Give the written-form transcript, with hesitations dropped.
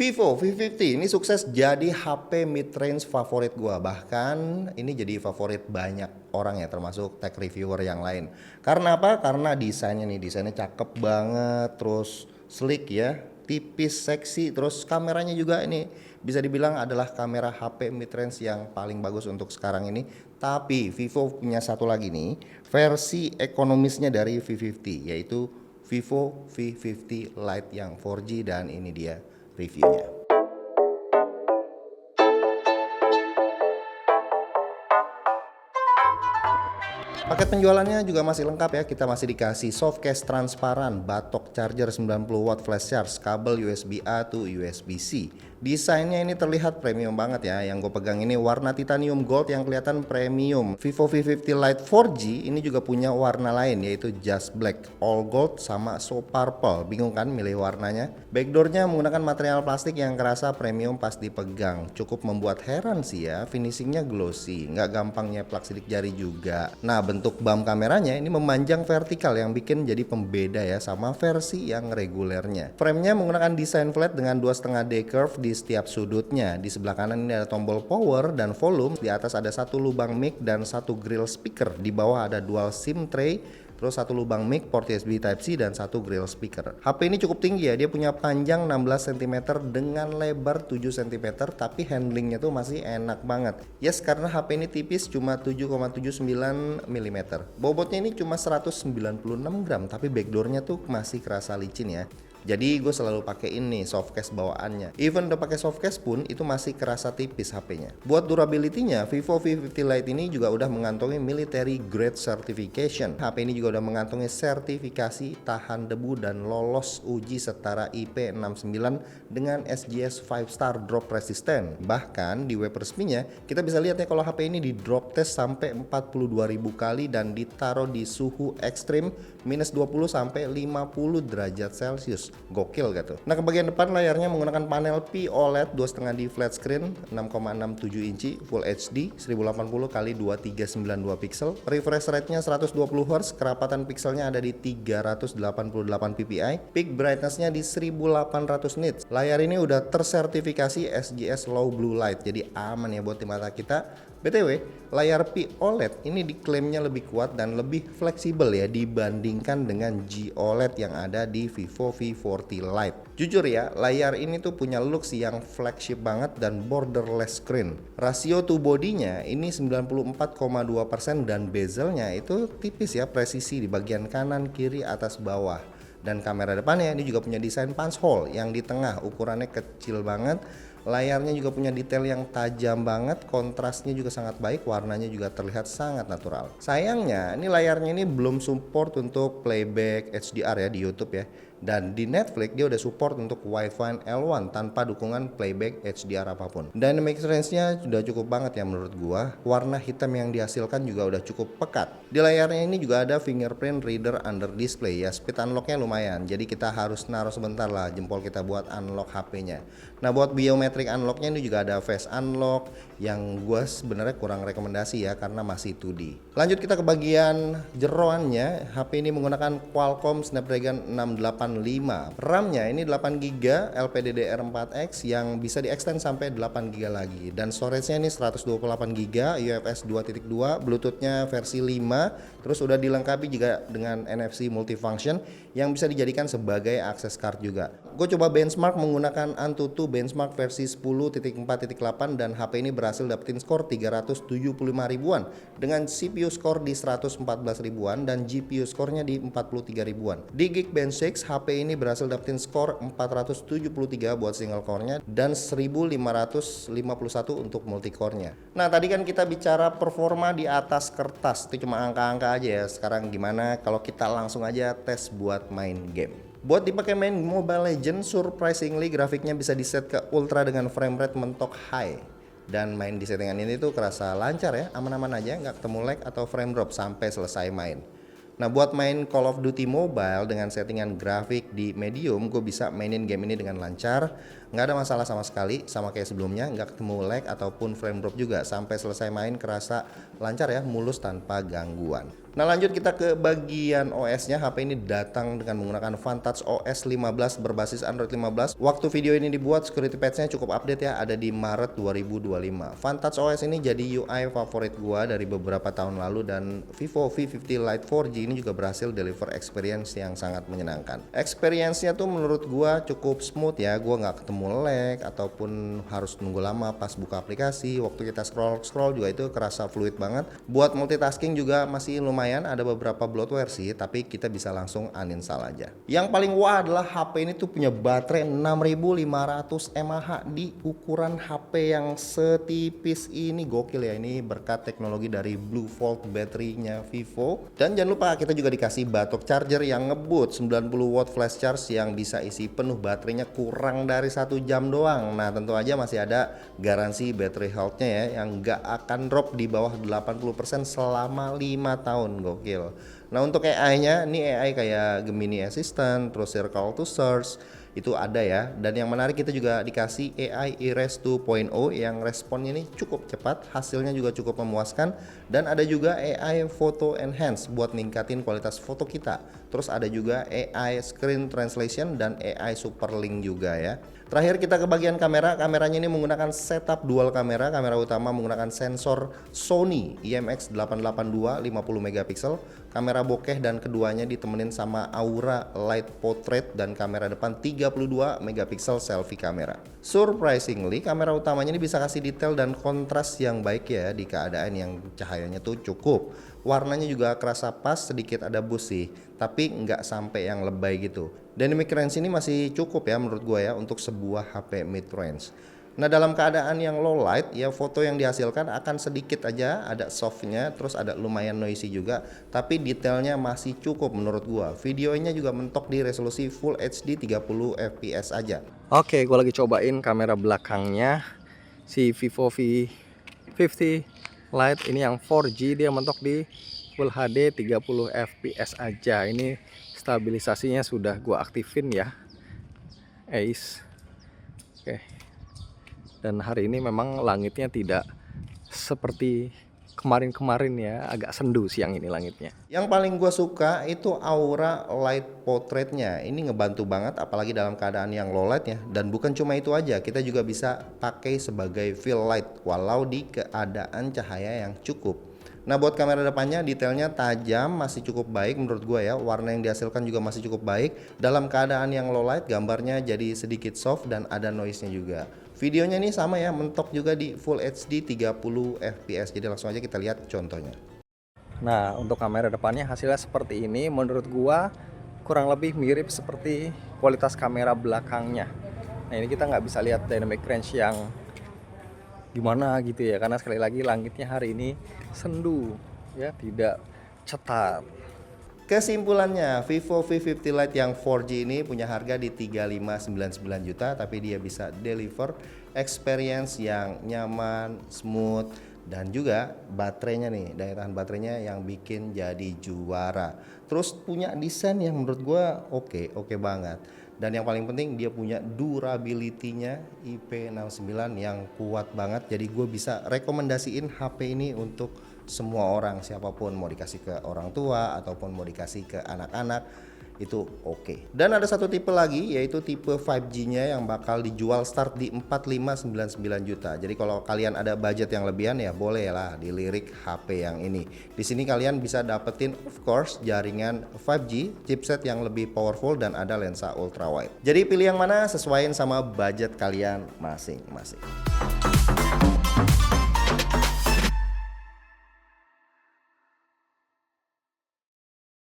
Vivo V50 ini sukses jadi HP mid-range favorit gua. Bahkan ini jadi favorit banyak orang ya, termasuk tech reviewer yang lain. Karena apa? Karena desainnya cakep banget, terus sleek ya, tipis, seksi, terus kameranya juga ini bisa dibilang adalah kamera HP mid-range yang paling bagus untuk sekarang ini. Tapi Vivo punya satu lagi nih, versi ekonomisnya dari V50, yaitu Vivo V50 Lite yang 4G, dan ini dia reviewnya. Paket penjualannya juga masih lengkap ya. Kita masih dikasih soft case transparan, batok charger 90 watt flash charge, kabel USB A to USB C. Desainnya ini terlihat premium banget ya. Yang gue pegang ini warna titanium gold yang kelihatan premium. Vivo V50 Lite 4G ini juga punya warna lain, yaitu just black, all gold, sama so purple. Bingung kan milih warnanya? Backdoornya menggunakan material plastik yang kerasa premium pas dipegang. Cukup membuat heran sih ya, finishingnya glossy, nggak gampang nyeplak sidik jari juga. Nah, bentuk bump kameranya ini memanjang vertikal yang bikin jadi pembeda ya sama versi yang regulernya. Framenya menggunakan desain flat dengan 2,5D curve di setiap sudutnya. Di sebelah kanan ini ada tombol power dan volume. Di atas ada satu lubang mic dan satu grill speaker. Di bawah ada dual SIM tray, terus satu lubang mic, port USB Type-C, dan satu grill speaker. HP ini cukup tinggi ya, dia punya panjang 16 cm dengan lebar 7 cm, tapi handlingnya tuh masih enak banget. Yes, karena HP ini tipis, cuma 7,79 mm. Bobotnya ini cuma 196 gram, tapi backdoornya tuh masih kerasa licin ya. Jadi gue selalu pakai ini softcase bawaannya. Even udah pakai softcase pun itu masih kerasa tipis HP-nya. Buat durability-nya, Vivo V50 Lite ini juga udah mengantongi military grade certification. HP ini juga udah mengantongi sertifikasi tahan debu dan lolos uji setara IP69 dengan SGS 5 star drop resistant. Bahkan di web resminya kita bisa lihat ya kalau HP ini di drop test sampai 42.000 kali dan ditaruh di suhu ekstrim minus 20 sampai 50 derajat Celcius. Gokil gitu. Nah, ke bagian depan layarnya menggunakan panel P OLED 2,5D flat screen 6,67 inci Full HD 1080 x 2392 pixel. Refresh rate-nya 120 Hz, kerapatan pixelnya ada di 388 ppi, peak brightness-nya di 1800 nits. Layar ini udah tersertifikasi SGS Low Blue Light, jadi aman ya buat di mata kita. BTW, layar P OLED ini diklaimnya lebih kuat dan lebih fleksibel ya dibandingkan dengan G OLED yang ada di Vivo V40 Lite. Jujur ya, layar ini tuh punya looks yang flagship banget dan borderless screen. Rasio to bodinya ini 94,2% dan bezelnya itu tipis ya, presisi di bagian kanan, kiri, atas, bawah. Dan kamera depannya ini juga punya desain punch hole yang di tengah, ukurannya kecil banget. Layarnya juga punya detail yang tajam banget, kontrasnya juga sangat baik, warnanya juga terlihat sangat natural. Sayangnya, ini layarnya ini belum support untuk playback HDR ya di YouTube ya. Dan di Netflix dia udah support untuk Wi-Fi L1 tanpa dukungan playback HDR apapun. Dynamic range-nya sudah cukup banget ya menurut gua. Warna hitam yang dihasilkan juga udah cukup pekat. Di layarnya ini juga ada fingerprint reader under display ya. Speed unlock-nya lumayan. Jadi kita harus naruh sebentar lah jempol kita buat unlock HP-nya. Nah, buat biometric unlock-nya ini juga ada face unlock yang gua sebenarnya kurang rekomendasi ya karena masih 2D. Lanjut kita ke bagian jeroannya. HP ini menggunakan Qualcomm Snapdragon 685. RAM-nya ini 8GB LPDDR4X yang bisa di-extend sampai 8GB lagi. Dan storage-nya ini 128GB UFS 2.2, Bluetooth-nya versi 5, terus udah dilengkapi juga dengan NFC multifunction yang bisa dijadikan sebagai akses card juga. Gue coba benchmark menggunakan Antutu benchmark versi 10.4.8 dan HP ini berhasil dapetin skor 375 ribuan dengan CPU skor di 114 ribuan dan GPU skornya di 43 ribuan. Di Geekbench 6 HP ini berhasil dapetin skor 473 buat single core-nya dan 1551 untuk multi core-nya. Nah, tadi kan kita bicara performa di atas kertas, itu cuma angka-angka aja ya. Sekarang gimana kalau kita langsung aja tes buat main game? Buat dipakai main Mobile Legends, surprisingly grafiknya bisa diset ke ultra dengan frame rate mentok high. Dan main di settingan ini tuh kerasa lancar ya, aman-aman aja, nggak ketemu lag atau frame drop sampai selesai main. Nah, buat main Call of Duty Mobile dengan settingan grafik di medium, gue bisa mainin game ini dengan lancar, nggak ada masalah sama sekali, sama kayak sebelumnya, nggak ketemu lag ataupun frame drop juga, sampai selesai main kerasa lancar ya, mulus tanpa gangguan. Nah lanjut kita ke bagian OS-nya. HP ini datang dengan menggunakan Vantage OS 15 berbasis Android 15. Waktu video ini dibuat, security patch-nya cukup update ya, ada di Maret 2025. Vantage OS ini jadi UI favorit gua dari beberapa tahun lalu, dan Vivo V50 Lite 4G ini juga berhasil deliver experience yang sangat menyenangkan. Experience-nya tuh menurut gua cukup smooth ya, gua nggak ketemu lag ataupun harus nunggu lama pas buka aplikasi. Waktu kita scroll juga itu kerasa fluid banget. Buat multitasking juga masih lumayan, ada beberapa bloatware sih, tapi kita bisa langsung uninstall aja. Yang paling wah adalah HP ini tuh punya baterai 6500 mAh di ukuran HP yang setipis ini. Gokil ya, ini berkat teknologi dari Blue Volt baterainya Vivo. Dan jangan lupa kita juga dikasih batok charger yang ngebut 90 watt flash charge yang bisa isi penuh baterainya kurang dari 1 jam doang. Nah tentu aja masih ada garansi battery health-nya ya, yang nggak akan drop di bawah 80% selama 5 tahun. Gokil. Nah untuk AI-nya, ini AI kayak Gemini Assistant, terus Circle to Search, itu ada ya. Dan yang menarik, kita juga dikasih AI Iris 2.0 yang responnya ini cukup cepat, hasilnya juga cukup memuaskan. Dan ada juga AI Photo Enhance buat ningkatin kualitas foto kita. Terus ada juga AI Screen Translation dan AI Superlink juga ya. Terakhir kita ke bagian kamera. Kameranya ini menggunakan setup dual kamera. Kamera utama menggunakan sensor Sony IMX882 50 megapiksel. Kamera bokeh dan keduanya ditemenin sama Aura Light Portrait dan kamera depan 32 megapiksel selfie kamera. Surprisingly, kamera utamanya ini bisa kasih detail dan kontras yang baik ya di keadaan yang cahayanya tuh cukup. Warnanya juga kerasa pas, sedikit ada boost sih, tapi nggak sampai yang lebay gitu. Dynamic range ini masih cukup ya menurut gue ya untuk sebuah HP mid range. Nah dalam keadaan yang low light ya, foto yang dihasilkan akan sedikit aja ada softnya, terus ada lumayan noisy juga, tapi detailnya masih cukup menurut gua. Videonya juga mentok di resolusi Full HD 30 fps aja. Oke, gua lagi cobain kamera belakangnya si Vivo V50 Lite ini yang 4G, dia mentok di Full HD 30 fps aja. Ini stabilisasinya sudah gua aktifin ya, Ace. Oke. Dan hari ini memang langitnya tidak seperti kemarin-kemarin ya, agak sendu siang ini langitnya. Yang paling gue suka itu Aura Light Portrait-nya. Ini ngebantu banget apalagi dalam keadaan yang low light ya. Dan bukan cuma itu aja, kita juga bisa pakai sebagai fill light walau di keadaan cahaya yang cukup. Nah buat kamera depannya detailnya tajam, masih cukup baik menurut gue ya. Warna yang dihasilkan juga masih cukup baik. Dalam keadaan yang low light gambarnya jadi sedikit soft dan ada noise-nya juga. Videonya ini sama ya, mentok juga di Full HD 30 fps. Jadi langsung aja kita lihat contohnya. Nah untuk kamera depannya hasilnya seperti ini. Menurut gua kurang lebih mirip seperti kualitas kamera belakangnya. Nah ini kita nggak bisa lihat dynamic range yang gimana gitu ya, karena sekali lagi langitnya hari ini sendu ya, tidak cetar. Kesimpulannya, Vivo V50 Lite yang 4G ini punya harga di 3599 juta, tapi dia bisa deliver experience yang nyaman, smooth, dan juga baterainya nih, daya tahan baterainya yang bikin jadi juara. Terus punya desain yang menurut gue oke banget. Dan yang paling penting dia punya durability-nya IP69 yang kuat banget. Jadi gue bisa rekomendasiin HP ini untuk semua orang, siapapun, mau dikasih ke orang tua ataupun mau dikasih ke anak-anak, itu oke. Dan ada satu tipe lagi, yaitu tipe 5G-nya yang bakal dijual start di 4599 juta. Jadi kalau kalian ada budget yang lebihan ya boleh lah dilirik HP yang ini. Di sini kalian bisa dapetin of course jaringan 5G, chipset yang lebih powerful, dan ada lensa ultra wide. Jadi pilih yang mana, sesuaiin sama budget kalian masing-masing.